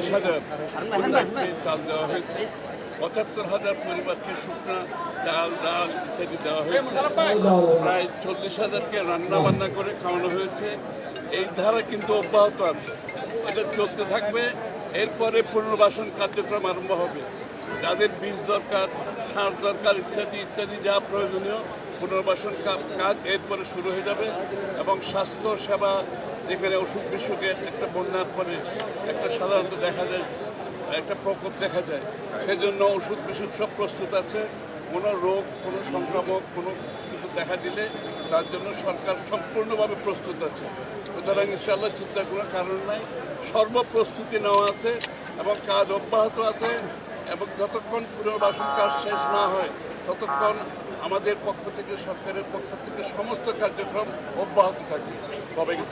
40,000 পরিবারকে চাল দেওয়া হয়েছে, 75,000 পরিবারকে শুকনা চাল ডাল ইত্যাদি দেওয়া হয়েছে, প্রায় 40,000কে রান্না বান্না করে খাওয়ানো হয়েছে। এই ধারা কিন্তু অব্যাহত আছে, এটা চলতে থাকবে। এরপরে পুনর্বাসন কার্যক্রম আরম্ভ হবে। যাদের বীজ দরকার, সার দরকার ইত্যাদি ইত্যাদি যা প্রয়োজনীয় পুনর্বাসন কাজ এরপরে শুরু হয়ে যাবে। এবং স্বাস্থ্য সেবা, যেখানে অসুখ বিসুখের একটা বন্যার পরে একটা সাধারণত দেখা যায় একটা প্রকোপ দেখা যায়, সেজন্য ওষুধ বিসুখ সব প্রস্তুত আছে। কোনো রোগ, কোনো সংক্রামক কোনো কিছু দেখা দিলে তার জন্য সরকার সম্পূর্ণভাবে প্রস্তুত আছে। সুতরাং ইনশাআল্লাহ চিন্তার কোনো কারণ নাই, সর্বপ্রস্তুতি নেওয়া আছে এবং কাজ অব্যাহত আছে। এবং যতক্ষণ পুনর্বাসন কাজ শেষ না হয় ততক্ষণ আমাদের পক্ষ থেকে, সরকারের পক্ষ থেকে সমস্ত কার্যক্রম অব্যাহত থাকবে। সবাইকে